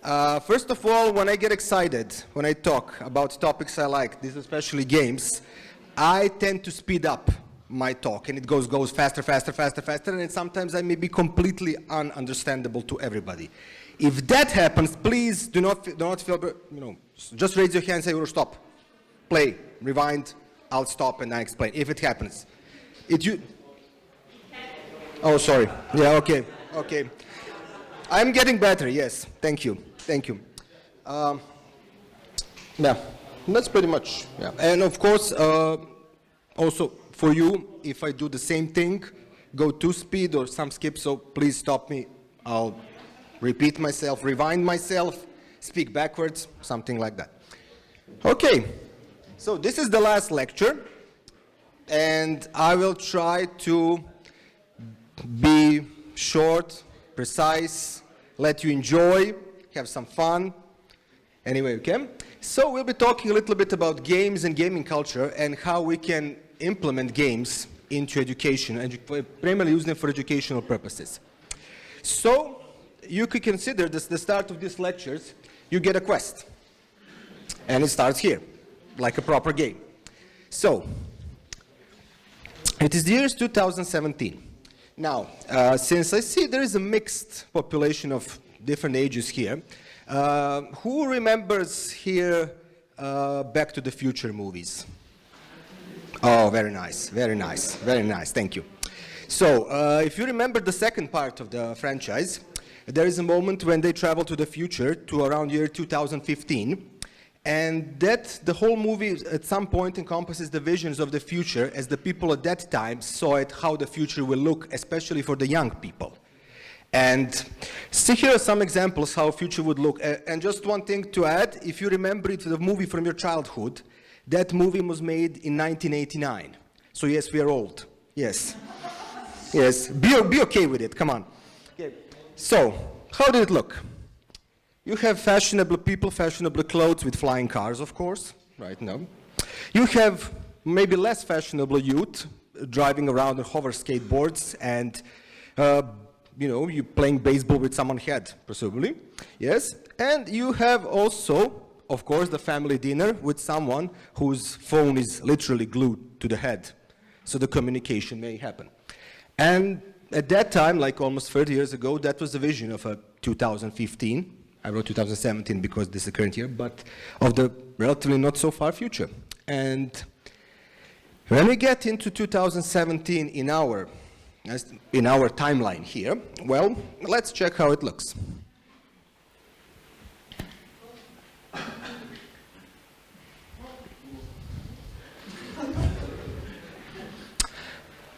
First of all, when I get excited, when I talk about topics I like, this especially games, I tend to speed up my talk, and it goes faster, and sometimes I may be completely ununderstandable to everybody. If that happens, please do not feel, just raise your hand and say, Uroš, stop, play, rewind, I'll stop and I explain, if it happens. Oh, sorry. Yeah, okay. I'm getting better, yes, thank you. Yeah, that's pretty much, yeah. And of course, also for you, if I do the same thing, go to speed or some skip, so please stop me. I'll repeat myself, rewind myself, speak backwards, something like that. Okay, so this is the last lecture, and I will try to be short, precise, let you enjoy, have some fun. Anyway, okay? So we'll be talking a little bit about games and gaming culture and how we can implement games into education and primarily use them for educational purposes. So you could consider this the start of these lectures, you get a quest. And it starts here, like a proper game. So, it is the year 2017. Now, since I see there is a mixed population of different ages here, who remembers here Back to the Future movies? Oh, very nice, thank you. So, if you remember the second part of the franchise, there is a moment when they travel to the future, to around year 2015, and that the whole movie at some point encompasses the visions of the future as the people at that time saw it, how the future will look, especially for the young people. And see here are some examples how future would look. And just one thing to add, if you remember it, the movie from your childhood, that movie was made in 1989. So yes, we are old. Yes. Yes. Be okay with it. Come on. Okay. So, how did it look? You have fashionable people, fashionable clothes with flying cars, of course, right now. You have maybe less fashionable youth driving around on hover skateboards and, you playing baseball with someone's head, presumably, yes. And you have also, of course, the family dinner with someone whose phone is literally glued to the head, so the communication may happen. And at that time, like almost 30 years ago, that was the vision of 2015. I wrote 2017 because this is the current year, but of the relatively not so far future. And when we get into 2017 in our timeline here, well, let's check how it looks.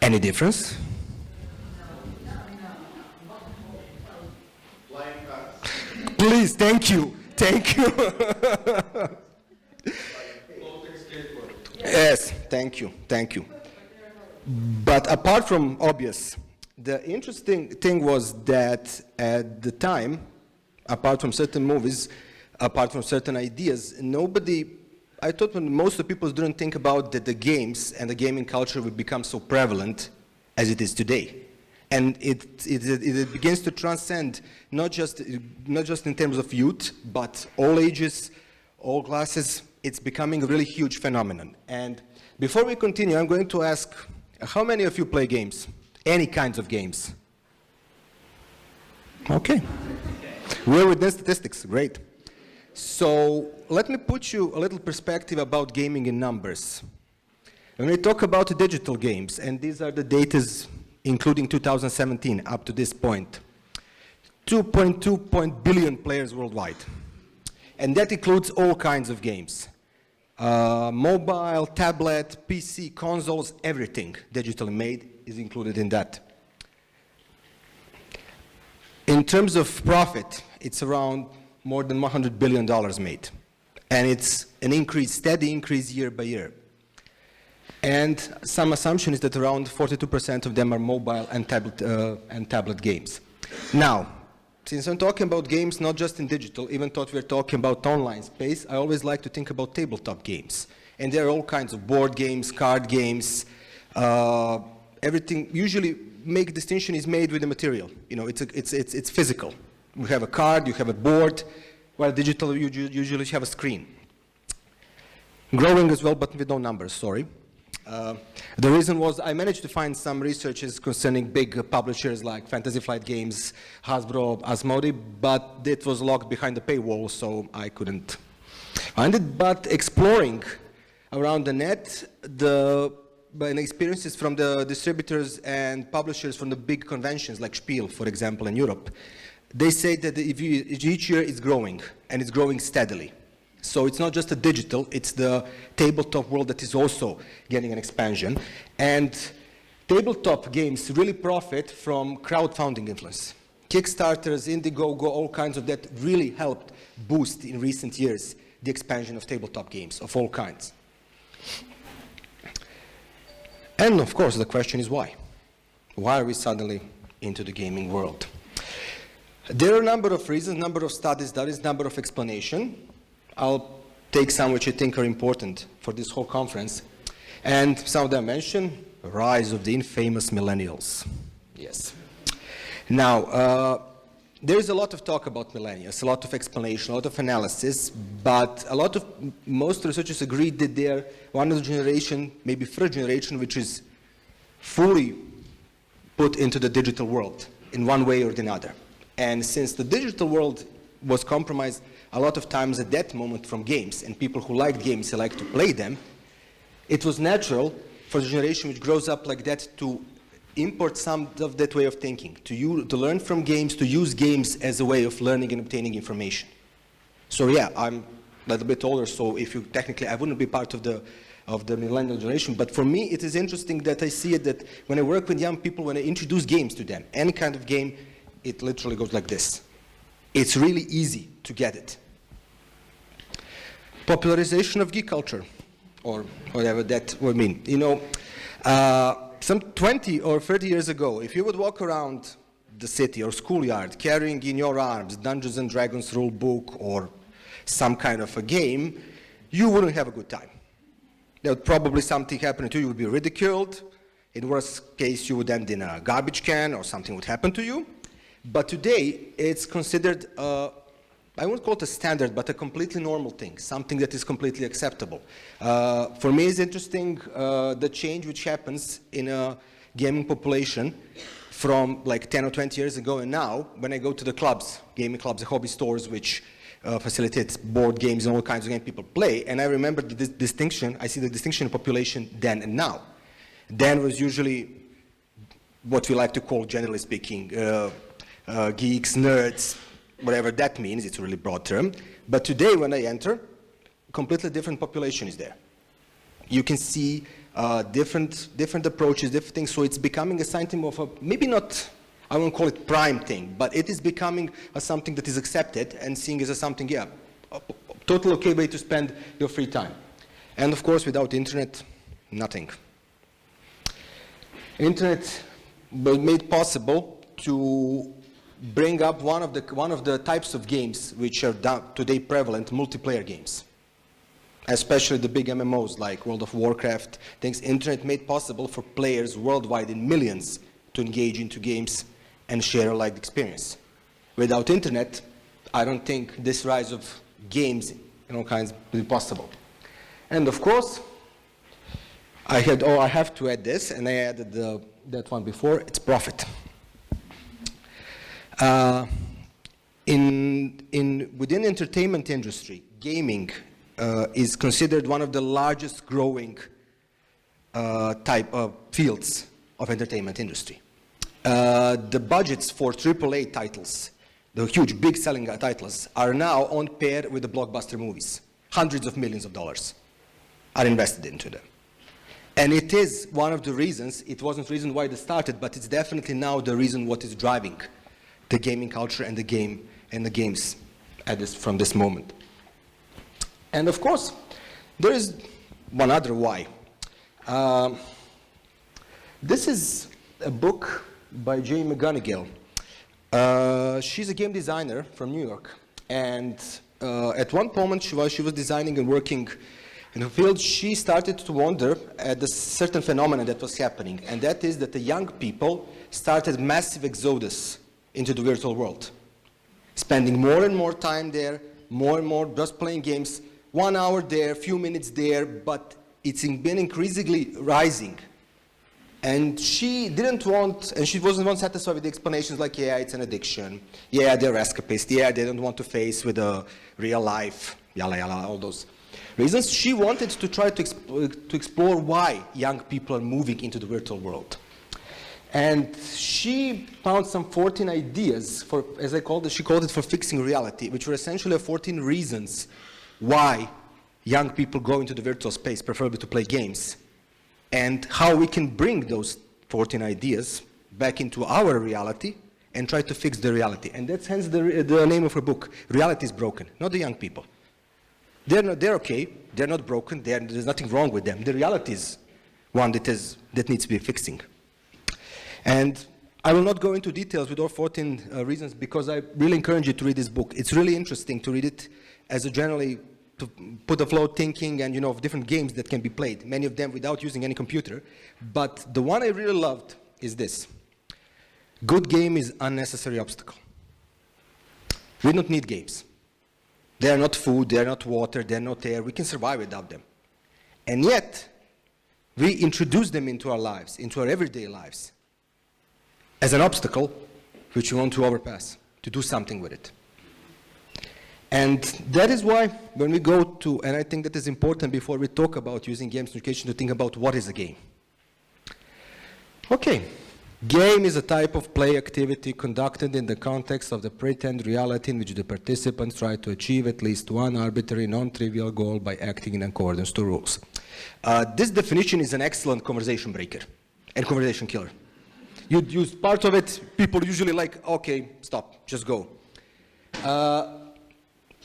Any difference? Please, thank you. Yes, thank you. But apart from obvious, the interesting thing was that at the time, apart from certain movies, apart from certain ideas, I thought most of the people didn't think about that the games and the gaming culture would become so prevalent as it is today. And it begins to transcend not just in terms of youth, but all ages, all classes. It's becoming a really huge phenomenon. And before we continue, I'm going to ask, how many of you play games? Any kinds of games? Okay. We're within statistics, great. So let me put you a little perspective about gaming in numbers. When we talk about digital games, and these are the data including 2017 up to this point, 2.2 billion players worldwide. And that includes all kinds of games. Mobile, tablet, PC, consoles, everything digitally made is included in that. In terms of profit, it's around more than $100 billion made. And it's an steady increase year by year. And some assumption is that around 42% of them are mobile and tablet games. Now, since I'm talking about games not just in digital, even though we're talking about online space, I always like to think about tabletop games. And there are all kinds of board games, card games, everything. Usually, distinction is made with the material. It's physical. You have a card, you have a board, while digital you usually have a screen. Growing as well, but with no numbers, sorry. The reason was I managed to find some researches concerning big publishers like Fantasy Flight Games, Hasbro, Asmodee, but it was locked behind the paywall, so I couldn't find it. But exploring around the net, and experiences from the distributors and publishers from the big conventions like Spiel, for example, in Europe, they say that each year it's growing, and it's growing steadily. So it's not just the digital, it's the tabletop world that is also getting an expansion. And tabletop games really profit from crowdfunding influence. Kickstarters, Indiegogo, all kinds of that really helped boost in recent years the expansion of tabletop games of all kinds. And of course the question is why? Why are we suddenly into the gaming world? There are a number of reasons, number of studies, there is a number of explanations. I'll take some which I think are important for this whole conference. And some of them mention the rise of the infamous millennials. Yes. Now, there is a lot of talk about millennials, a lot of explanation, a lot of analysis, but most researchers agree that they are one of the generation, maybe first generation, which is fully put into the digital world in one way or another. And since the digital world was compromised a lot of times at that moment from games, and people who like games, they like to play them, it was natural for the generation which grows up like that to import some of that way of thinking, to learn from games, to use games as a way of learning and obtaining information. So yeah, I'm a little bit older, so if you technically, I wouldn't be part of the millennial generation, but for me it is interesting that I see it that when I work with young people, when I introduce games to them, any kind of game, it literally goes like this. It's really easy to get it. Popularization of geek culture, or whatever that would mean. You know, some 20 or 30 years ago, if you would walk around the city or schoolyard carrying in your arms Dungeons and Dragons rule book or some kind of a game, you wouldn't have a good time. There would probably something happen to you, you would be ridiculed. In worst case, you would end in a garbage can or something would happen to you. But today, it's considered, I won't call it a standard, but a completely normal thing, something that is completely acceptable. For me, it's interesting the change which happens in a gaming population from like 10 or 20 years ago and now, when I go to the clubs, gaming clubs, the hobby stores, which facilitate board games and all kinds of games people play, and I remember the distinction, I see the distinction in population then and now. Then was usually what we like to call, generally speaking, geeks, nerds, whatever that means, it's a really broad term. But today when I enter, completely different population is there. You can see different approaches, different things, so it's becoming a sign of a, maybe not, I won't call it prime thing, but it is becoming something that is accepted and seen as something, yeah, a total okay way to spend your free time. And of course, without internet, nothing. Internet was made possible to bring up one of the types of games which are today prevalent, multiplayer games. Especially the big MMOs like World of Warcraft, things internet made possible for players worldwide in millions to engage into games and share a liked experience. Without internet, I don't think this rise of games and all kinds would be possible. And of course, I have to add this, and I added that one before, it's profit. Within entertainment industry, gaming is considered one of the largest growing type of fields of entertainment industry. The budgets for AAA titles, the huge, big selling titles, are now on par with the blockbuster movies. Hundreds of millions of dollars are invested into them. And it is one of the reasons, it wasn't the reason why they started, but it's definitely now the reason what is driving the gaming culture and the games from this moment. And of course, there is one other why. This is a book by Jay McGonigal. She's a game designer from New York, and at one moment she was designing and working in her field, she started to wonder at a certain phenomenon that was happening, and that is that the young people started massive exodus into the virtual world, spending more and more time there, more and more, just playing games, 1 hour there, few minutes there, but it's been increasingly rising. And she didn't want, and she wasn't satisfied with the explanations like, yeah, it's an addiction, yeah, they're escapists, yeah, they don't want to face with a real life, yalla yalla, all those reasons. She wanted to try to explore why young people are moving into the virtual world. And she found some 14 ideas for, as I called it, she called it for fixing reality, which were essentially 14 reasons why young people go into the virtual space, preferably to play games, and how we can bring those 14 ideas back into our reality and try to fix the reality. And that's hence the name of her book, Reality is Broken, not the young people. They're okay, they're not broken, there's nothing wrong with them. The reality is one that needs to be fixing. And I will not go into details with all 14 reasons because I really encourage you to read this book. It's really interesting to read it as a generally to put a flow thinking and, of different games that can be played, many of them without using any computer. But the one I really loved is this. Good game is unnecessary obstacle. We don't need games. They are not food, they are not water, they are not air. We can survive without them. And yet, we introduce them into our lives, into our everyday lives, as an obstacle which we want to overpass, to do something with it. And that is why when we go to, and I think that is important before we talk about using games in education, to think about what is a game. Okay, game is a type of play activity conducted in the context of the pretend reality in which the participants try to achieve at least one arbitrary, non-trivial goal by acting in accordance to rules. This definition is an excellent conversation breaker and conversation killer. You use part of it, people usually like, okay, stop, just go.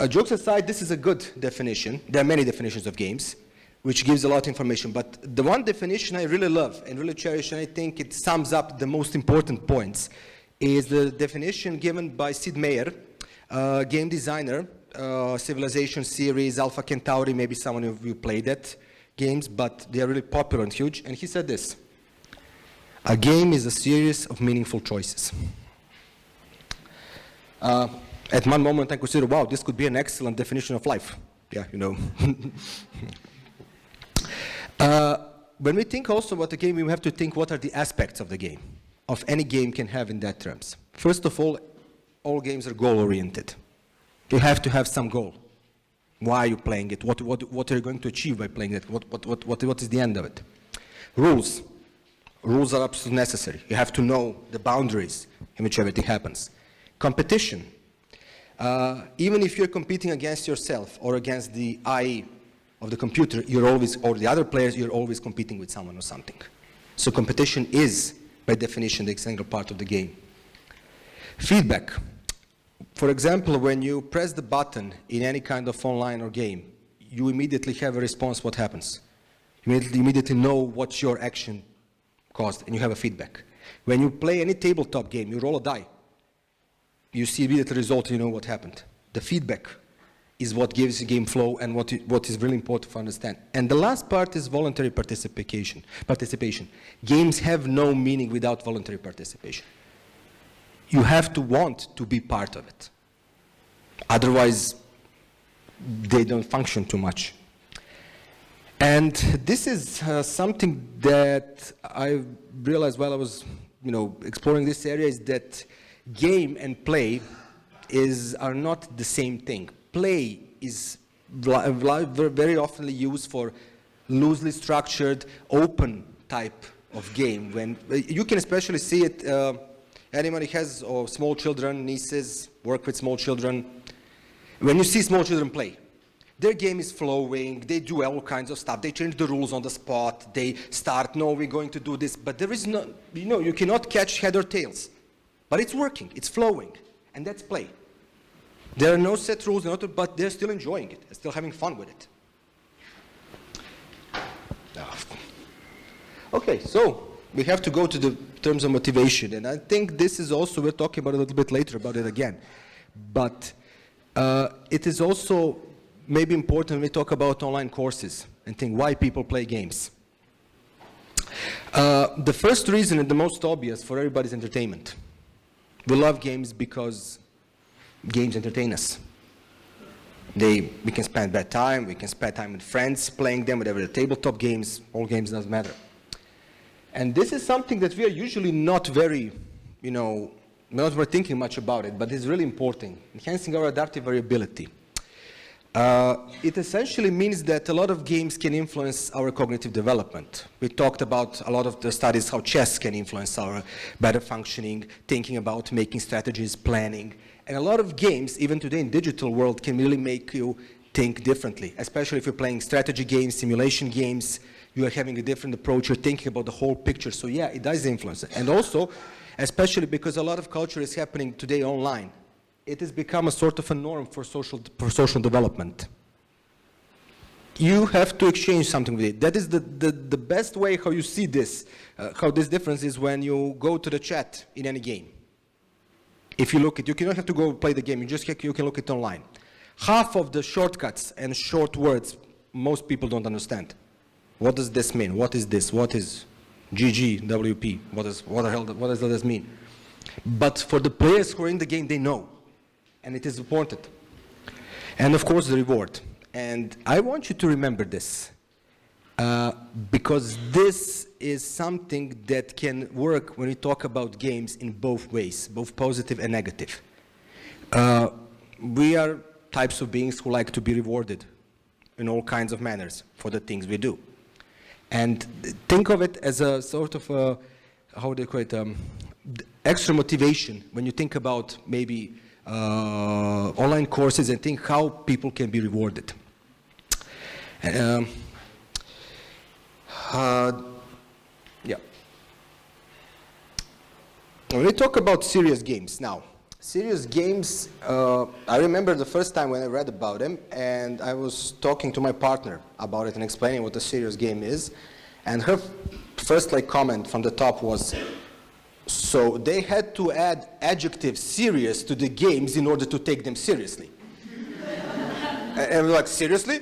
Jokes aside, this is a good definition. There are many definitions of games, which gives a lot of information. But the one definition I really love and really cherish, and I think it sums up the most important points, is the definition given by Sid Meier, game designer, Civilization series, Alpha Centauri, maybe someone of you played that games, but they are really popular and huge. And he said this: a game is a series of meaningful choices. At one moment, I considered, wow, this could be an excellent definition of life. Yeah, When we think also about the game, we have to think what are the aspects of the game, of any game can have in that terms. First of all games are goal-oriented. You have to have some goal. Why are you playing it? What are you going to achieve by playing it? What is the end of it? Rules. Rules are absolutely necessary. You have to know the boundaries in which everything happens. Competition. Even if you're competing against yourself or against the AI of the computer, or the other players, you're always competing with someone or something. So competition is, by definition, the essential part of the game. Feedback. For example, when you press the button in any kind of online or game, you immediately have a response. What happens? You immediately know what your action caused, and you have a feedback. When you play any tabletop game, you roll a die. You see immediately the result, you know what happened. The feedback is what gives the game flow and what is really important to understand. And the last part is voluntary participation. Games have no meaning without voluntary participation. You have to want to be part of it. Otherwise, they don't function too much. And this is something that I realized while I was exploring this area, is that game and play are not the same thing. Play is very often used for loosely structured, open type of game. When you can especially see it, anyone who has small children, nieces, work with small children. When you see small children play, their game is flowing, they do all kinds of stuff, they change the rules on the spot, they start, no, we're going to do this, but there is no, you cannot catch head or tails. But it's working, it's flowing, and that's play. There are no set rules, but they're still enjoying it, they're still having fun with it. Okay, so we have to go to the terms of motivation, and I think this is also, we're talking about it a little bit later about it again, but it is also maybe important when we talk about online courses and think why people play games. The first reason and the most obvious for everybody's entertainment. We love games because games entertain us. We can spend bad time, we can spend time with friends, playing them, whatever, the tabletop games, all games, doesn't matter. And this is something that we are usually not very, not very thinking much about it, but it's really important, enhancing our adaptive variability. It essentially means that a lot of games can influence our cognitive development. We talked about a lot of the studies how chess can influence our better functioning, thinking about making strategies, planning. And a lot of games, even today in digital world, can really make you think differently, especially if you're playing strategy games, simulation games, you are having a different approach, you're thinking about the whole picture. So yeah, it does influence it. And also, especially because a lot of culture is happening today online, it has become a sort of a norm for social development. You have to exchange something with it. That is the best way how you see this, how this difference is when you go to the chat in any game. If you look at, you don't have to go play the game, you can look at it online. Half of the shortcuts and short words, most people don't understand. What does this mean? What is this? What is GG, WP? What does this mean? But for the players who are in the game, they know. And it is important. And of course, the reward. And I want you to remember this. Because this is something that can work when we talk about games in both ways, both positive and negative. We are types of beings who like to be rewarded in all kinds of manners for the things we do. And think of it as a sort of a, how do you call it, extra motivation when you think about maybe online courses and think how people can be rewarded. Yeah. When we talk about serious games now, serious games, I remember the first time when I read about them, and I was talking to my partner about it and explaining what a serious game is, and her first comment from the top was, so they had to add adjective serious to the games in order to take them seriously. And we're like, seriously?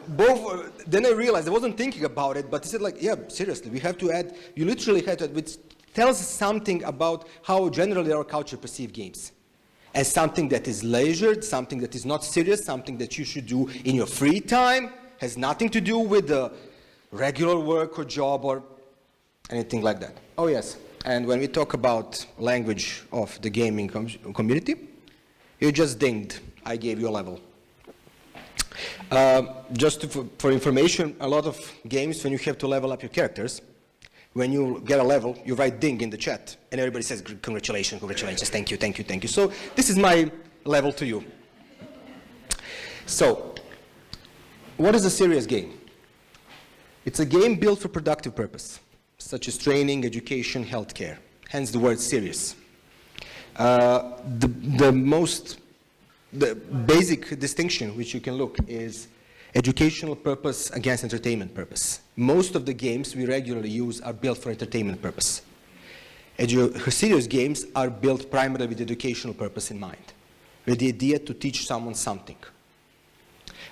Both. Then I realized I wasn't thinking about it, but he said yeah, seriously, we have to add, you literally had to add, which tells something about how generally our culture perceives games. As something that is leisured, something that is not serious, something that you should do in your free time, has nothing to do with the regular work or job or anything like that. Oh yes, and when we talk about language of the gaming community, you just dinged, I gave you a level. For information, a lot of games, when you have to level up your characters, when you get a level, you write ding in the chat, and everybody says, congratulations, congratulations, thank you, thank you, thank you. So this is my level to you. So, what is a serious game? It's a game built for productive purpose, such as training, education, healthcare, hence the word serious. The basic distinction which you can look is educational purpose against entertainment purpose. Most of the games we regularly use are built for entertainment purpose. Serious games are built primarily with educational purpose in mind, with the idea to teach someone something.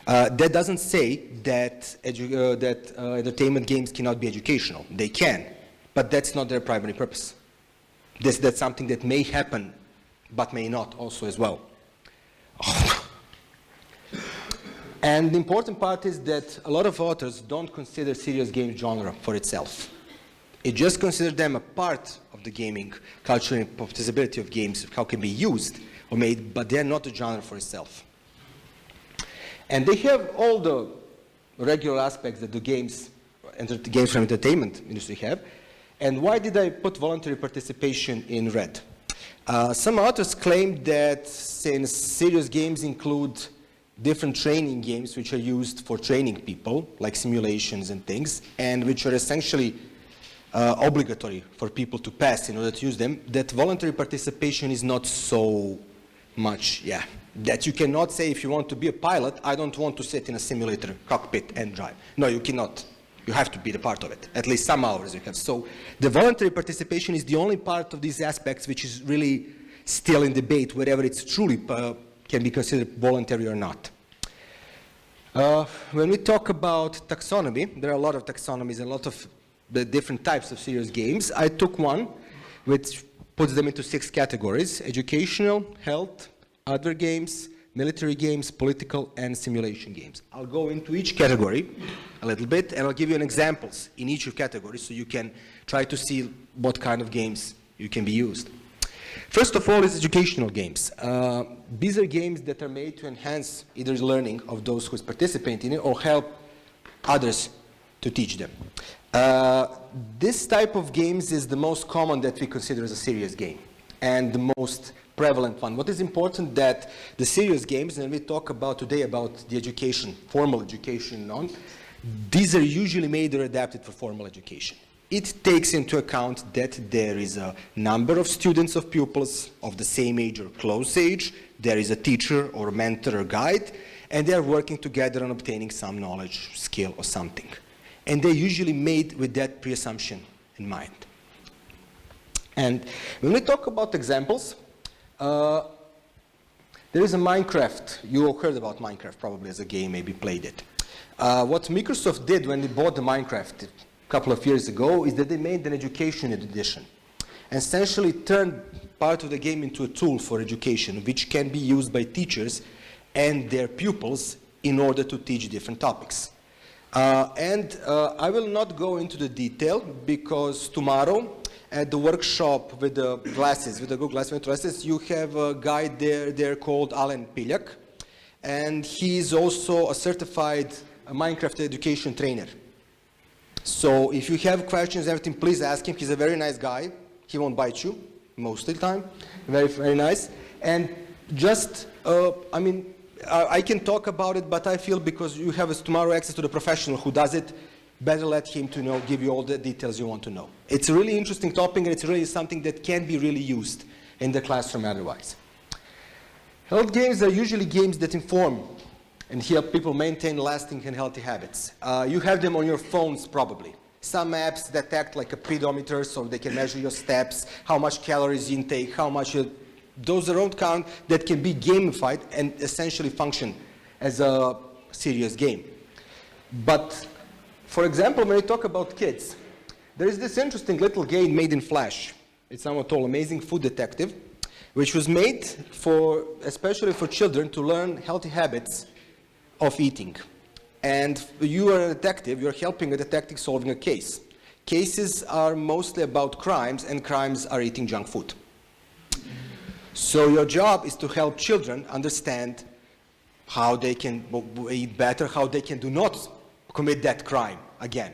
That doesn't say that entertainment games cannot be educational. They can, but that's not their primary purpose. That's something that may happen, but may not also as well. And the important part is that a lot of authors don't consider serious game genre for itself. It just considers them a part of the gaming culture and possibility of games, how can be used or made, but they're not a genre for itself. And they have all the regular aspects that the games from entertainment industry have. And why did I put voluntary participation in red? Some authors claim that since serious games include different training games which are used for training people, like simulations and things, and which are essentially obligatory for people to pass in order to use them, that voluntary participation is not so much, that you cannot say if you want to be a pilot, I don't want to sit in a simulator cockpit and drive. No, you cannot. You have to be the part of it, at least some hours you have. So the voluntary participation is the only part of these aspects which is really still in debate, whether it's truly can be considered voluntary or not. When we talk about taxonomy, there are a lot of taxonomies and a lot of the different types of serious games. I took one which puts them into 6 categories: educational, health, other games, military games, political, and simulation games. I'll go into each category a little bit, and I'll give you an examples in each category so you can try to see what kind of games you can be used. First of all is educational games. These are games that are made to enhance either the learning of those who participate in it or help others to teach them. This type of games is the most common that we consider as a serious game and the most prevalent one. What is important that the serious games, and we talk about today about the education, formal education on, these are usually made or adapted for formal education. It takes into account that there is a number of students of pupils of the same age or close age, there is a teacher or mentor or guide, and they are working together on obtaining some knowledge, skill, or something. And they're usually made with that pre-assumption in mind. And when we talk about examples, there is a Minecraft. You all heard about Minecraft probably as a game, maybe played it. What Microsoft did when they bought the Minecraft a couple of years ago is that they made an education edition and essentially turned part of the game into a tool for education which can be used by teachers and their pupils in order to teach different topics. I will not go into the detail because tomorrow at the workshop with the glasses, with the Google glasses, you have a guy there called Alen Piljak, and he is also a certified Minecraft education trainer. So if you have questions, everything, please ask him. He's a very nice guy. He won't bite you most of the time. Very, very nice. And just, I can talk about it, but I feel because you have tomorrow access to the professional who does it, better let him to give you all the details you want to know. It's a really interesting topic, and it's really something that can be really used in the classroom otherwise. Health games are usually games that inform and help people maintain lasting and healthy habits. You have them on your phones probably. Some apps that act like a pedometer, so they can measure your steps, how much calories you intake, how much those are all count that can be gamified and essentially function as a serious game. But for example, when we talk about kids, there is this interesting little game made in Flash. It's somewhat called Amazing Food Detective, which was made especially for children to learn healthy habits of eating. And you are a detective, you're helping a detective solving a case. Cases are mostly about crimes, and crimes are eating junk food. So your job is to help children understand how they can eat better, how they can do not commit that crime again.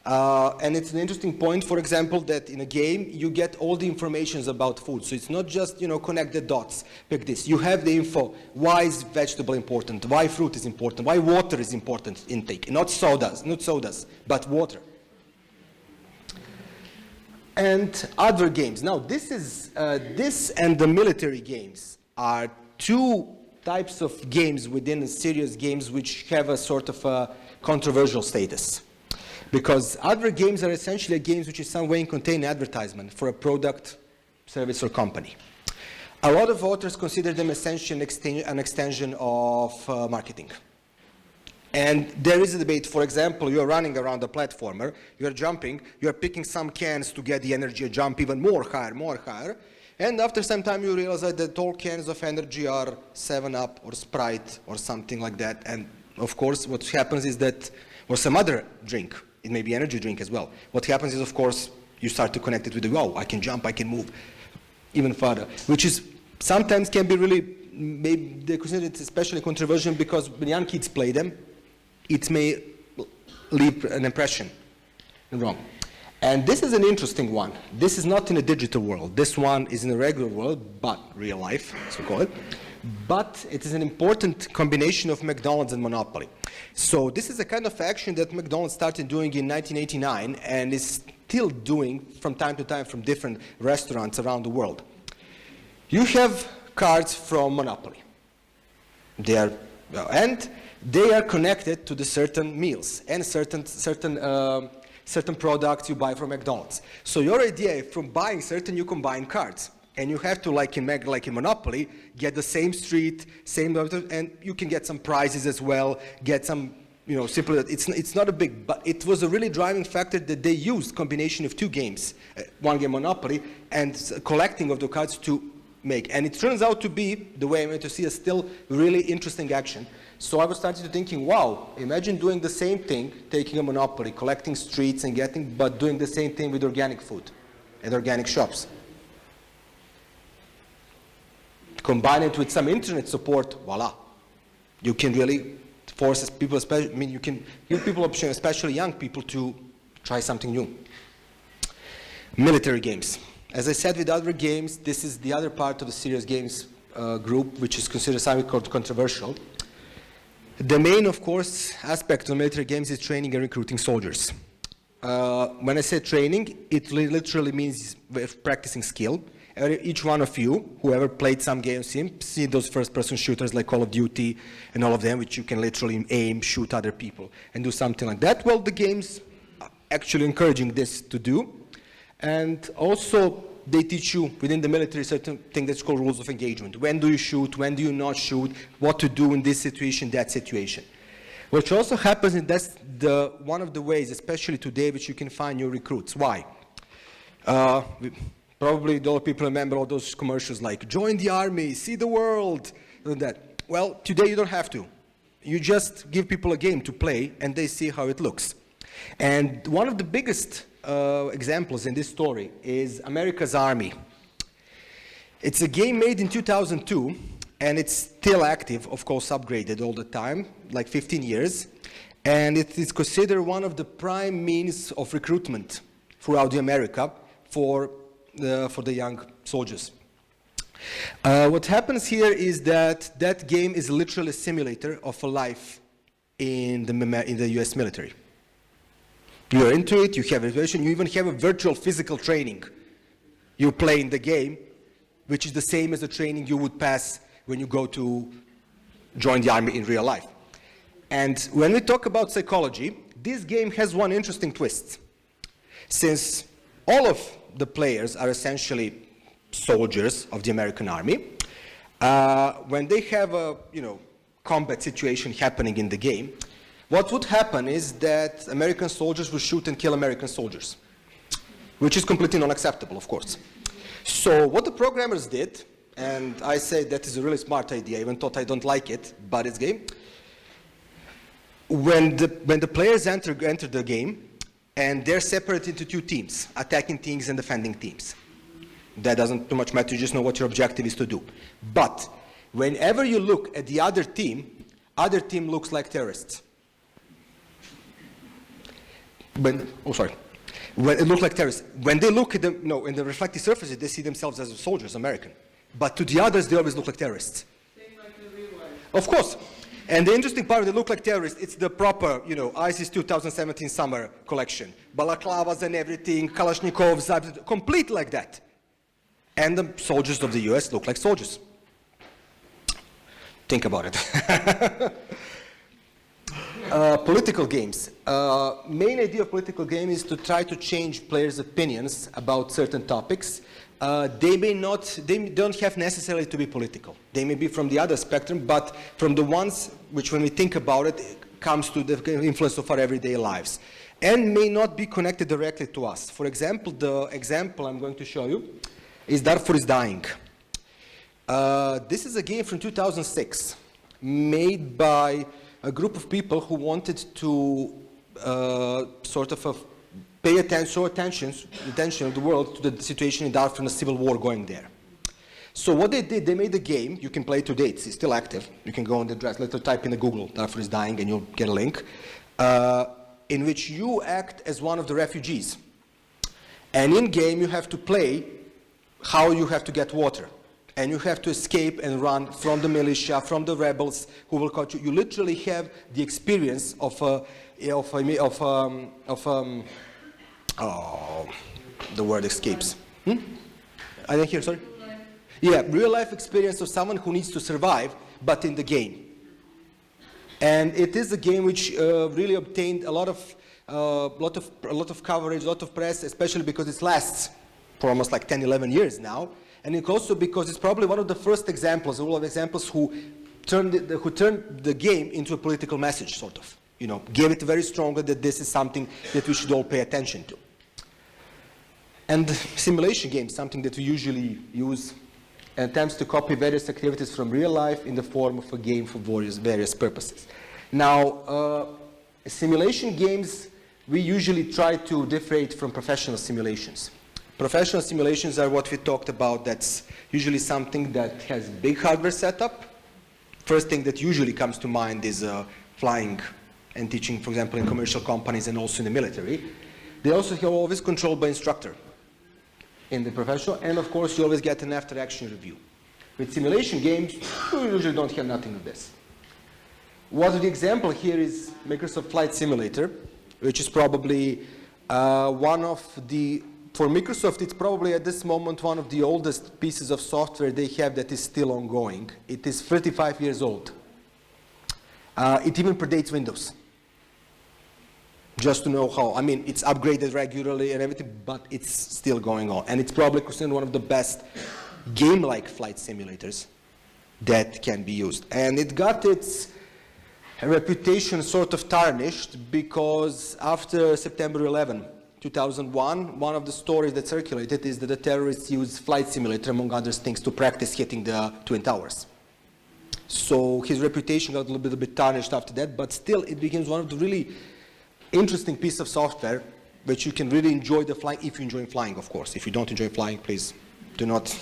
And it's an interesting point, for example, that in a game you get all the information about food. So it's not just, connect the dots, pick this. You have the info. Why is vegetable important? Why fruit is important? Why water is important intake? Not sodas, but water. And other games. Now, this and the military games are two types of games within serious games which have a sort of a controversial status. Because other games are essentially games which in some way contain advertisement for a product, service, or company. A lot of authors consider them essentially an extension of marketing. And there is a debate. For example, you're running around a platformer, you're jumping, you're picking some cans to get the energy jump even more higher. And after some time you realize that all cans of energy are 7-Up or Sprite or something like that. And of course what happens is that, or some other drink, it may be energy drink as well. What happens is, of course, you start to connect it with I can jump, I can move even further, which is sometimes can be really, maybe they consider it especially controversial because when young kids play them, it may leave an impression wrong. And this is an interesting one. This is not in a digital world. This one is in a regular world, but real life, as we call it. But it is an important combination of McDonald's and Monopoly. So this is a kind of action that McDonald's started doing in 1989 and is still doing from time to time from different restaurants around the world. You have cards from Monopoly. They are connected to the certain meals and certain products you buy from McDonald's. So your idea from buying certain, you combine cards. And you have to, like in Monopoly, get the same street, and you can get some prizes as well, get some, simply, it's not a big, but it was a really driving factor that they used combination of two games, one game Monopoly, and collecting of the cards to make. And it turns out to be, the way I'm going to see, a still really interesting action. So I was starting to thinking, wow, imagine doing the same thing, taking a monopoly, collecting streets and but doing the same thing with organic food and organic shops. Combine it with some internet support, voila. You can really force people, you can give people option, especially young people, to try something new. Military games. As I said with other games, this is the other part of the serious games group, which is considered something called controversial. The main, of course, aspect of military games is training and recruiting soldiers. When I say training, it literally means practicing skill. Each one of you, whoever played some games, see those first-person shooters like Call of Duty and all of them, which you can literally aim, shoot other people, and do something like that. Well, the games are actually encouraging this to do. And also, they teach you within the military certain thing that's called rules of engagement. When do you shoot? When do you not shoot? What to do in this situation, that situation. Which also happens, and that's one of the ways, especially today, which you can find new recruits. Why? Probably a lot of people remember all those commercials like, join the army, see the world, and that. Well, today you don't have to. You just give people a game to play, and they see how it looks. And one of the biggest examples in this story is America's Army. It's a game made in 2002, and it's still active, of course upgraded all the time, like 15 years. And it is considered one of the prime means of recruitment throughout America for the young soldiers. What happens here is that game is literally a simulator of a life in the US military. You are into it, you have a version, you even have a virtual physical training. You play in the game, which is the same as the training you would pass when you go to join the army in real life. And when we talk about psychology, this game has one interesting twist. Since all of the players are essentially soldiers of the American army, when they have a combat situation happening in the game, what would happen is that American soldiers would shoot and kill American soldiers, which is completely unacceptable, of course. So what the programmers did, and I say that is a really smart idea, even though I don't like it, but it's game. When the players enter the game, and they're separated into two teams, attacking teams and defending teams. That doesn't too much matter, you just know what your objective is to do. But whenever you look at the other team looks like terrorists. When it looks like terrorists. When they look at them, in the reflective surfaces, they see themselves as soldiers, American. But to the others, they always look like terrorists. Same like in real life. Of course. And the interesting part, they look like terrorists, it's the proper, ISIS 2017 summer collection. Balaclavas and everything, Kalashnikovs, complete like that. And the soldiers of the US look like soldiers. Think about it. Political games. Main idea of political game is to try to change players' opinions about certain topics. They don't have necessarily to be political. They may be from the other spectrum, but from the ones which, when we think about it, comes to the influence of our everyday lives, and may not be connected directly to us. For example, the example I'm going to show you is Darfur is Dying. This is a game from 2006, made by a group of people who wanted to pay attention of the world to the situation in Darfur and the civil war going there. So what they did, they made a game. You can play it today. It's still active. You can go on the address, type in the Google, Darfur is Dying, and you'll get a link, in which you act as one of the refugees. And in game, you have to play how you have to get water. And you have to escape and run from the militia, from the rebels who will catch you. You literally have the experience of the word escapes. I didn't hear, sorry? Yeah, real life experience of someone who needs to survive, but in the game. And it is a game which really obtained a lot of coverage, a lot of press, especially because it lasts for almost like 10, 11 years now. And it's also because it's probably one of the first examples, who turned the game into a political message, sort of. Gave it very strongly that this is something that we should all pay attention to. And simulation games, something that we usually use and attempts to copy various activities from real life in the form of a game for various purposes. Now, simulation games, we usually try to differentiate from professional simulations. Professional simulations are what we talked about. That's usually something that has big hardware setup. First thing that usually comes to mind is flying and teaching, for example, in commercial companies and also in the military. They also have always controlled by instructor in the professional, and of course you always get an after-action review. With simulation games, you usually don't have nothing of this. What the example here is Microsoft Flight Simulator, which is probably one of the, for Microsoft, it's probably at this moment one of the oldest pieces of software they have that is still ongoing. It is 35 years old. It even predates Windows. Just to know how, I mean, it's upgraded regularly and everything, but it's still going on. And it's probably considered one of the best game-like flight simulators that can be used. And it got its reputation sort of tarnished because after September 11, 2001, one of the stories that circulated is that the terrorists used Flight Simulator, among other things, to practice hitting the Twin Towers. So his reputation got a little bit tarnished after that, but still it becomes one of the really interesting pieces of software which you can really enjoy the flying, if you enjoy flying, of course. If you don't enjoy flying, please do not.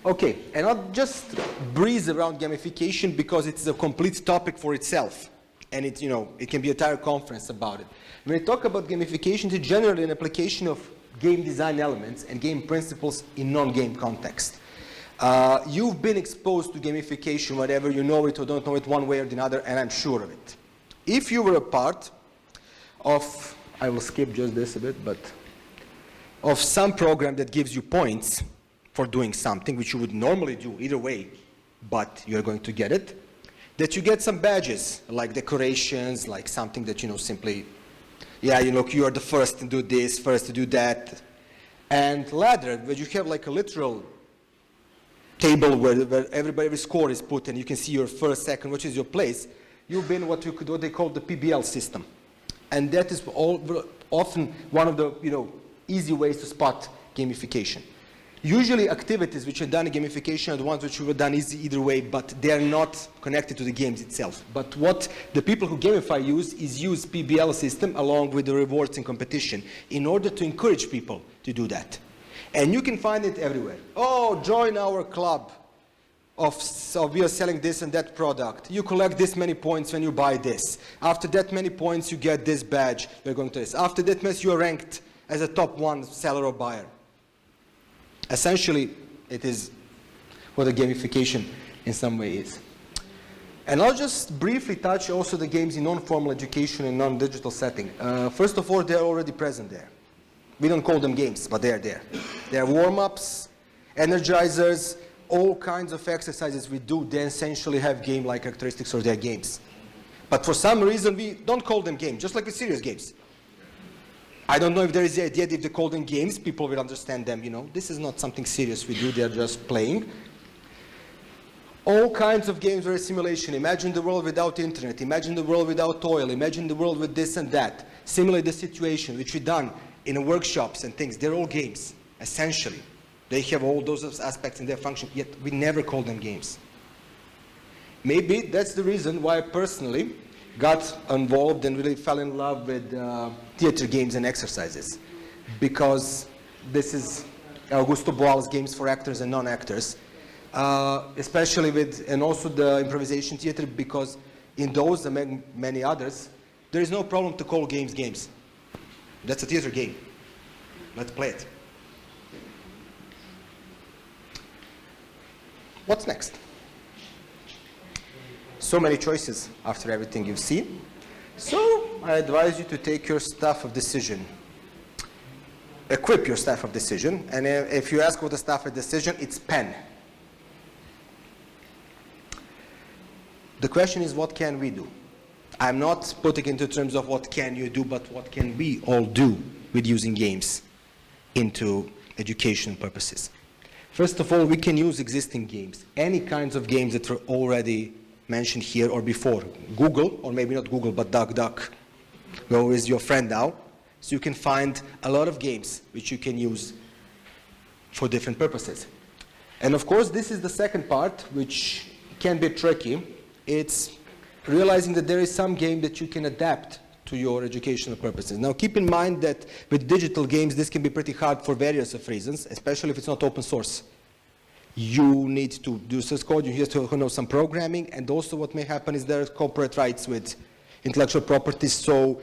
Okay, and I'll just breeze around gamification because it's a complete topic for itself. And it, you know, it can be an entire conference about it. When we talk about gamification, it's generally an application of game design elements and game principles in non-game context. You've been exposed to gamification, whether you know it or don't know it one way or the other, and I'm sure of it. If you were a part of, I will skip just this a bit, but of some program that gives you points for doing something, which you would normally do either way, but you're going to get it, that you get some badges, like decorations, like something that, you know, simply, yeah, you know, you are the first to do this, first to do that. And ladder, where you have like a literal table where every score is put and you can see your first, second, which is your place. You've been what they call the PBL system. And that is often one of the, you know, easy ways to spot gamification. Usually activities which are done in gamification are the ones which were done easy either way, but they are not connected to the games itself. But what the people who gamify use PBL system along with the rewards and competition in order to encourage people to do that. And you can find it everywhere. Oh, join our club so we are selling this and that product. You collect this many points when you buy this. After that many points, you get this badge. You're going to this. After that much, you are ranked as a top one seller or buyer. Essentially, it is what a gamification in some way is. And I'll just briefly touch also the games in non-formal education and non-digital setting. First of all, they're already present there. We don't call them games, but they're there. They're warm-ups, energizers, all kinds of exercises we do, they essentially have game-like characteristics or they're games. But for some reason, we don't call them games, just like with serious games. I don't know if there is the idea that if they call them games, people will understand them, you know. This is not something serious we do, they're just playing. All kinds of games are a simulation. Imagine the world without internet, imagine the world without oil, imagine the world with this and that. Simulate the situation, which we've done in workshops and things. They're all games, essentially. They have all those aspects in their function, yet we never call them games. Maybe that's the reason why I personally got involved and really fell in love with theater games and exercises. Because this is Augusto Boal's games for actors and non-actors. Especially with, and also the improvisation theater, because in those and many others, there is no problem to call games games. That's a theater game. Let's play it. What's next? So many choices after everything you've seen. So I advise you to take your staff of decision. Equip your staff of decision. And if you ask what the staff of decision, it's pen. The question is, what can we do? I'm not putting into terms of what can you do, but what can we all do with using games into educational purposes. First of all, we can use existing games, any kinds of games that were already mentioned here or before. Google, or maybe not Google, but DuckDuck. Go is your friend now. So you can find a lot of games which you can use for different purposes. And of course, this is the second part, which can be tricky. It's realizing that there is some game that you can adapt to your educational purposes. Now, keep in mind that with digital games, this can be pretty hard for various of reasons, especially if it's not open source. You need to do source code, you need to know some programming, and also what may happen is there are corporate rights with intellectual property. So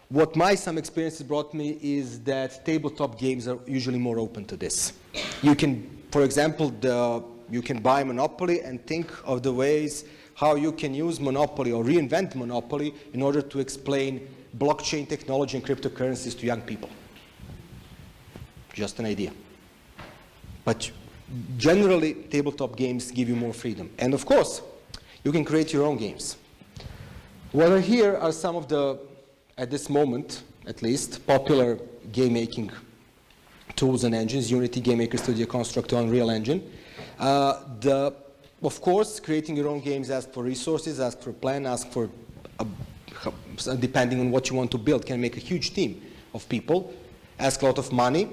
what some experiences brought me is that tabletop games are usually more open to this. You can, for example, you can buy Monopoly and think of the ways how you can use Monopoly or reinvent Monopoly in order to explain blockchain technology and cryptocurrencies to young people. Just an idea. But generally, tabletop games give you more freedom. And of course, you can create your own games. What are here are some of the, at this moment, at least, popular game-making tools and engines: Unity, GameMaker Studio, Constructor, Unreal Engine. Of course, creating your own games asks for resources, asks for a plan, asks for, depending on what you want to build, can make a huge team of people, ask a lot of money.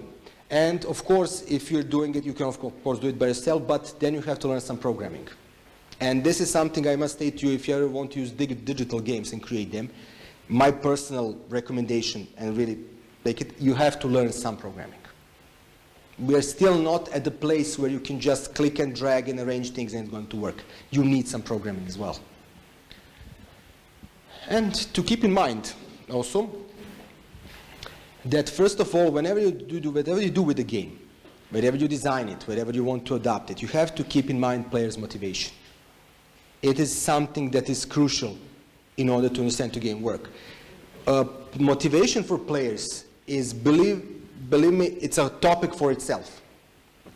And of course, if you're doing it, you can of course do it by yourself, but then you have to learn some programming. And this is something I must say to you: if you ever want to use digital games and create them, my personal recommendation, and really take it, you have to learn some programming. We are still not at the place where you can just click and drag and arrange things and it's going to work. You need some programming as well. And to keep in mind also that first of all, whatever you do with the game, wherever you design it, wherever you want to adapt it, you have to keep in mind players' motivation. It is something that is crucial in order to understand the game work. Motivation for players is, believe me, it's a topic for itself.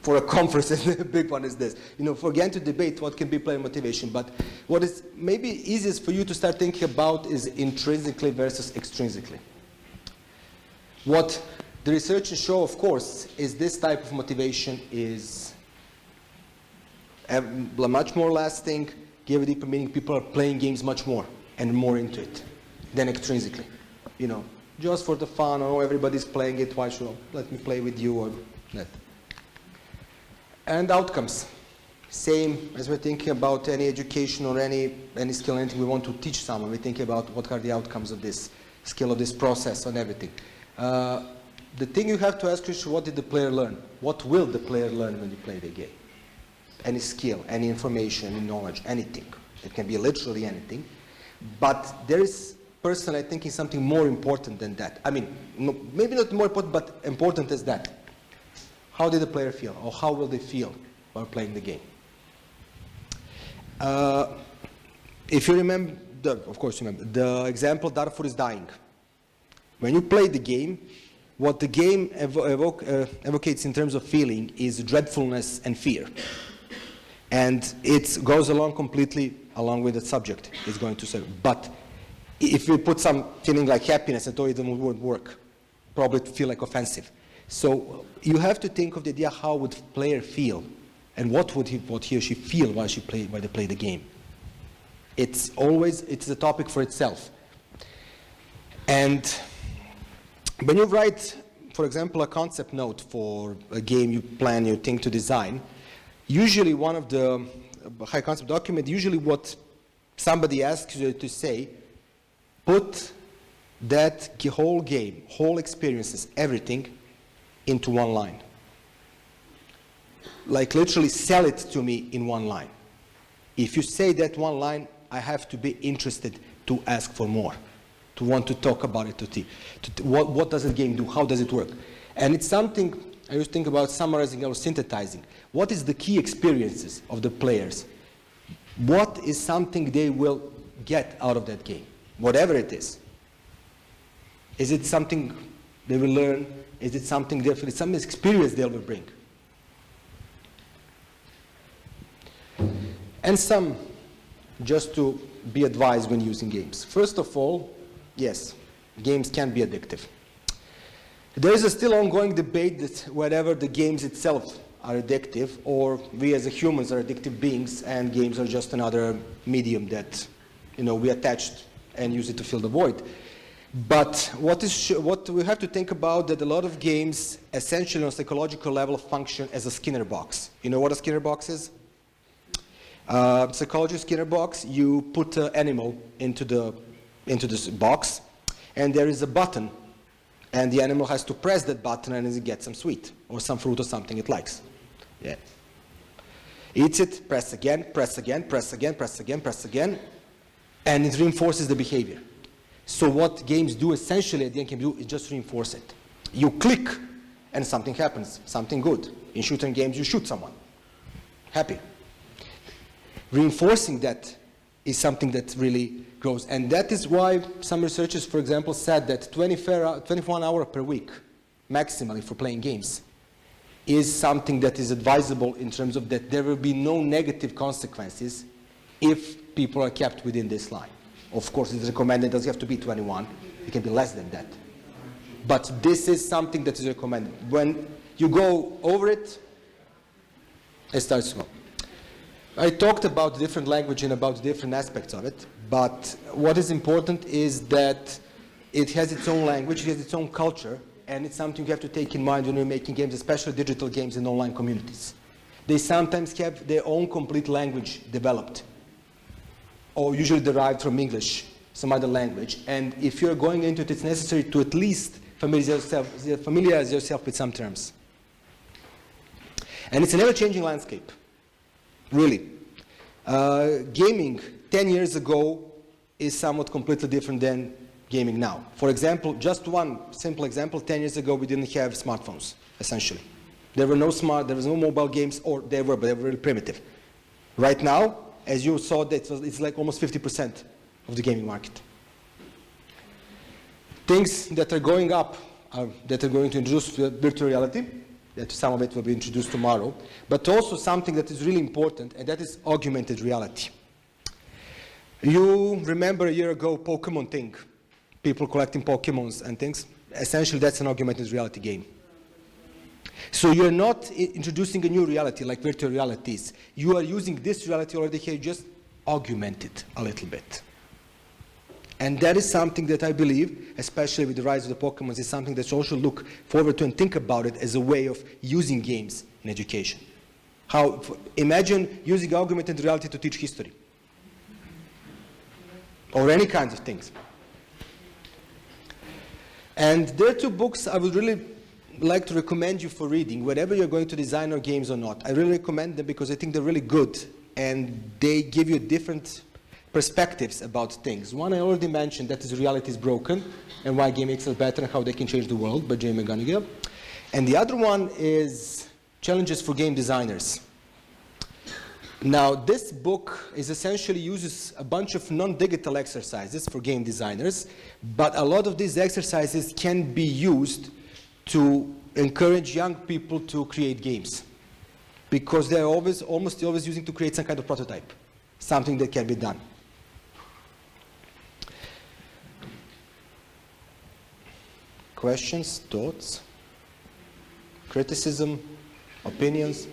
For a conference, a big one is this. For again to debate what can be player motivation, but what is maybe easiest for you to start thinking about is intrinsically versus extrinsically. What the researchers show, of course, is this type of motivation is much more lasting, give a deeper meaning. People are playing games much more and more into it than extrinsically. Just for the fun, everybody's playing it, why should let me play with you or that. And outcomes. Same as we're thinking about any education or any skill, anything we want to teach someone, we think about what are the outcomes of this skill, of this process, and everything. The thing you have to ask is, what did the player learn? What will the player learn when you play the game? Any skill, any information, any knowledge, anything. It can be literally anything. But there is, personally, I think, is something more important than that. I mean, maybe not more important, but important as that. How did the player feel, or how will they feel while playing the game? If you remember, of course you remember, the example Darfur is dying. When you play the game, what the game evocates in terms of feeling is dreadfulness and fear. And it goes along completely along with the subject it's going to say. But if we put some feeling like happiness, it wouldn't work. Probably feel like offensive. So you have to think of the idea, how would player feel, and what he or she feel while they play the game. It's a topic for itself. And when you write, for example, a concept note for a game you think to design, usually one of the high concept document, usually what somebody asks you to say, put that whole game, whole experiences, everything into one line. Like literally sell it to me in one line. If you say that one line, I have to be interested to ask for more, to want to talk about it, what does the game do, how does it work? And it's something I used to think about summarizing or synthesizing. What is the key experiences of the players? What is something they will get out of that game, whatever it is? Is it something they will learn? Is it something different? Some experience they will bring. And some, just to be advised when using games. First of all, yes, games can be addictive. There is a still ongoing debate that whether the games itself are addictive, or we as humans are addictive beings and games are just another medium that we attached and use it to fill the void. But what we have to think about that a lot of games essentially on a psychological level function as a Skinner box. You know what a Skinner box is? Psychology Skinner box, you put an animal into this box, and there is a button, and the animal has to press that button and it gets some sweet or some fruit or something it likes. Yeah. Eats it, press again, press again, press again, press again, press again, and it reinforces the behavior. So what games do essentially at the end can do is just reinforce it. You click and something happens, something good. In shooter games you shoot someone. Happy. Reinforcing that is something that really grows. And that is why some researchers, for example, said that 21 hours per week, maximally for playing games, is something that is advisable in terms of that there will be no negative consequences if people are kept within this line. Of course, it's recommended, it doesn't have to be 21, it can be less than that. But this is something that is recommended. When you go over it, it starts to go. I talked about different language and about different aspects of it, but what is important is that it has its own language, it has its own culture, and it's something you have to take in mind when you're making games, especially digital games in online communities. They sometimes have their own complete language developed, or usually derived from English, some other language. And if you're going into it, it's necessary to at least familiarize yourself with some terms. And it's an ever-changing landscape, really. Gaming 10 years ago is somewhat completely different than gaming now. For example, just one simple example, 10 years ago we didn't have smartphones, essentially. There was no mobile games, or they were, but they were really primitive. Right now, as you saw, it's like almost 50% of the gaming market. Things that are going up, that are going to introduce virtual reality, that some of it will be introduced tomorrow, but also something that is really important, and that is augmented reality. You remember a year ago Pokemon thing, people collecting Pokemons and things. Essentially, that's an augmented reality game. So you're not introducing a new reality like virtual realities. You are using this reality already here, just augment it a little bit. And that is something that I believe, especially with the rise of the Pokemons, is something that you should look forward to and think about it as a way of using games in education. Imagine using augmented reality to teach history. Or any kinds of things. And there are two books I would really like to recommend you for reading, whenever you're going to design your games or not. I really recommend them because I think they're really good, and they give you different perspectives about things. One I already mentioned, that is Reality is Broken, and Why Game Makes Us Better and How They Can Change the World, by Jamie McGonigal. And the other one is Challenges for Game Designers. Now, this book essentially uses a bunch of non-digital exercises for game designers, but a lot of these exercises can be used to encourage young people to create games, because they're almost always using to create some kind of prototype, something that can be done. Questions, thoughts, criticism, opinions?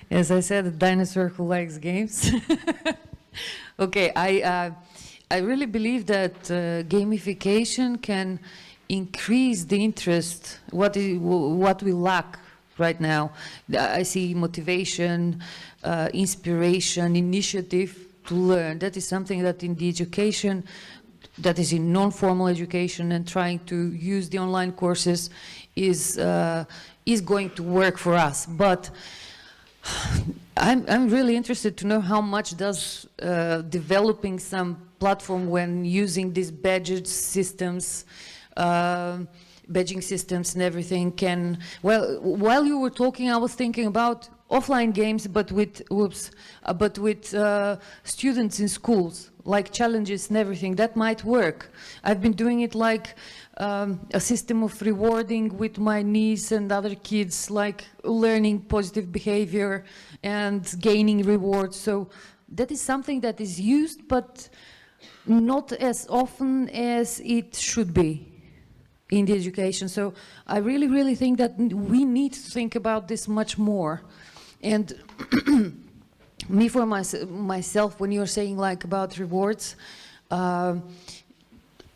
As I said, a dinosaur who likes games. Okay, I really believe that gamification can increase the interest, what we lack right now. I see motivation, inspiration, initiative to learn. That is something that in the education, that is in non-formal education, and trying to use the online courses is going to work for us. But I'm really interested to know how much does developing some platform when using these badging systems and everything can, well, while you were talking, I was thinking about offline games, but with students in schools, like challenges and everything. That might work. I've been doing it like a system of rewarding with my niece and other kids, like learning positive behavior and gaining rewards. So that is something that is used, but not as often as it should be in the education. So I really, really think that we need to think about this much more. And me for myself, when you're saying like about rewards,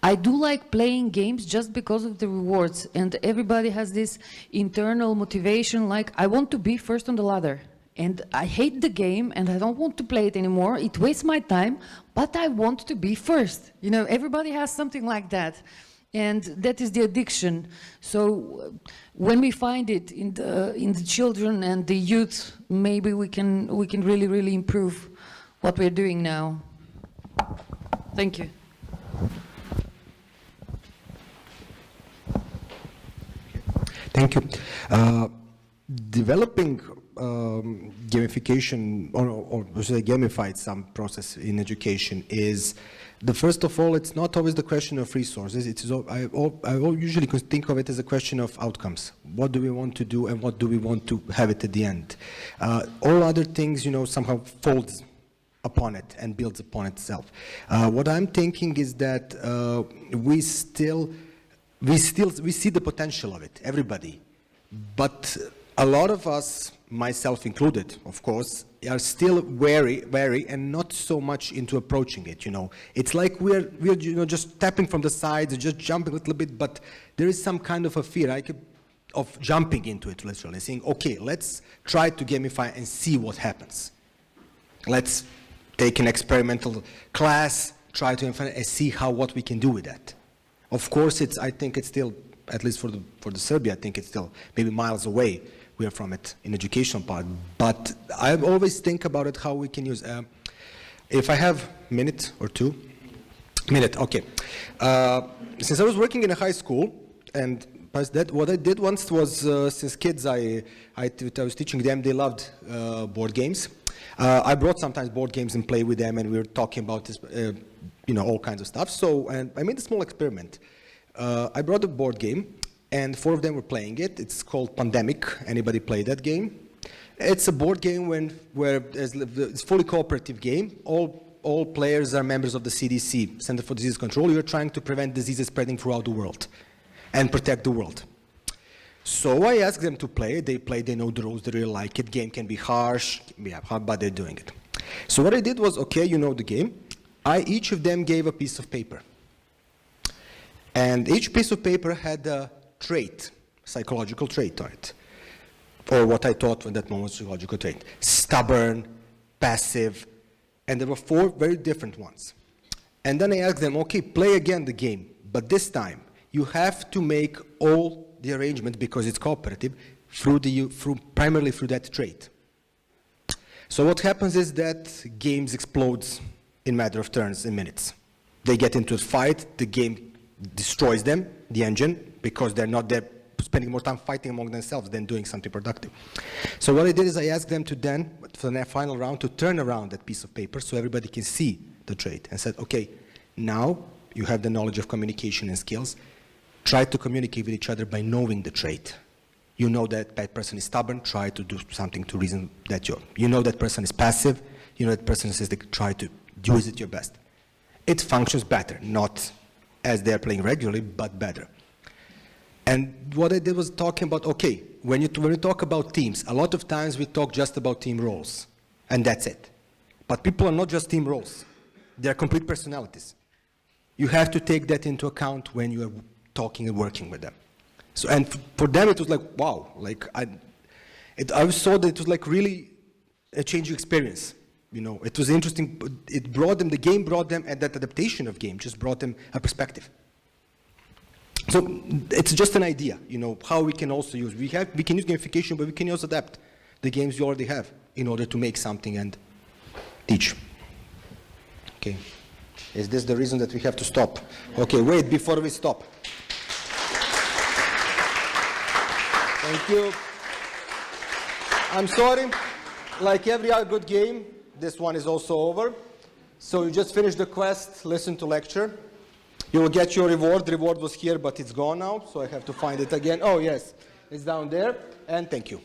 I do like playing games just because of the rewards, and everybody has this internal motivation, like I want to be first on the ladder, and I hate the game and I don't want to play it anymore, it wastes my time, but I want to be first. You know, everybody has something like that, and that is the addiction. So when we find it in the children and the youth, maybe we can really, really improve what we're doing now. Thank you. Thank you. Developing gamification, or should I gamify some process in education is, first of all, it's not always the question of resources. I usually think of it as a question of outcomes. What do we want to do and what do we want to have it at the end? All other things, somehow folds upon it and builds upon itself. What I'm thinking is that we see the potential of it, everybody, but a lot of us, myself included, of course, are still wary and not so much into approaching it. It's like we're just tapping from the sides, just jumping a little bit, but there is some kind of a fear of jumping into it, literally saying, okay, let's try to gamify and see what happens. Let's take an experimental class, try to and see what we can do with that. Of course, I think it's still, at least for the Serbia, I think it's still maybe miles away we are from it in educational part. But I always think about it, how we can use. If I have a minute or two, okay. Since I was working in a high school, and past that, what I did once was, since kids, I was teaching them, they loved board games. I brought sometimes board games and play with them, and we were talking about this, all kinds of stuff. So, and I made a small experiment. I brought a board game, and 4 of them were playing it. It's called Pandemic. Anybody play that game? It's a board game where it's a fully cooperative game. All players are members of the CDC, Center for Disease Control. You're trying to prevent diseases spreading throughout the world and protect the world. So I asked them to play. They played, they know the rules, they really like it. Game can be harsh, but they're doing it. So what I did was, okay, you know the game. Each of them gave a piece of paper. And each piece of paper had a trait, psychological trait on it. Or what I thought at that moment was psychological trait. Stubborn, passive, and there were 4 very different ones. And then I asked them, okay, play again the game, but this time you have to make all the arrangement, because it's cooperative, primarily through that trait. So what happens is that games explodes in a matter of turns and minutes. They get into a fight, the game destroys them, the engine, because they're not there spending more time fighting among themselves than doing something productive. So what I did is I asked them to then, for the final round, to turn around that piece of paper so everybody can see the trait, and said, okay, now you have the knowledge of communication and skills. Try to communicate with each other by knowing the trait. You know that person is stubborn, try to do something to reason that you know that person is passive, you know that person says they try to use it your best. It functions better, not as they're playing regularly, but better. And what I did was talking about, okay, when you talk about teams, a lot of times we talk just about team roles, and that's it. But people are not just team roles. They're complete personalities. You have to take that into account when you are talking and working with them. So, and for them it was like, wow, like I saw that it was like really a changing experience. It was interesting. It brought them, the game brought them, and that adaptation of game just brought them a perspective. So it's just an idea, how we can also use, we can use gamification, but we can also adapt the games we already have in order to make something and teach. Okay. Is this the reason that we have to stop? Okay, wait, before we stop. Thank you. I'm sorry, like every other good game, this one is also over. So you just finished the quest, listen to lecture. You will get your reward. The reward was here, but it's gone now, so I have to find it again. Oh, yes, it's down there, and thank you.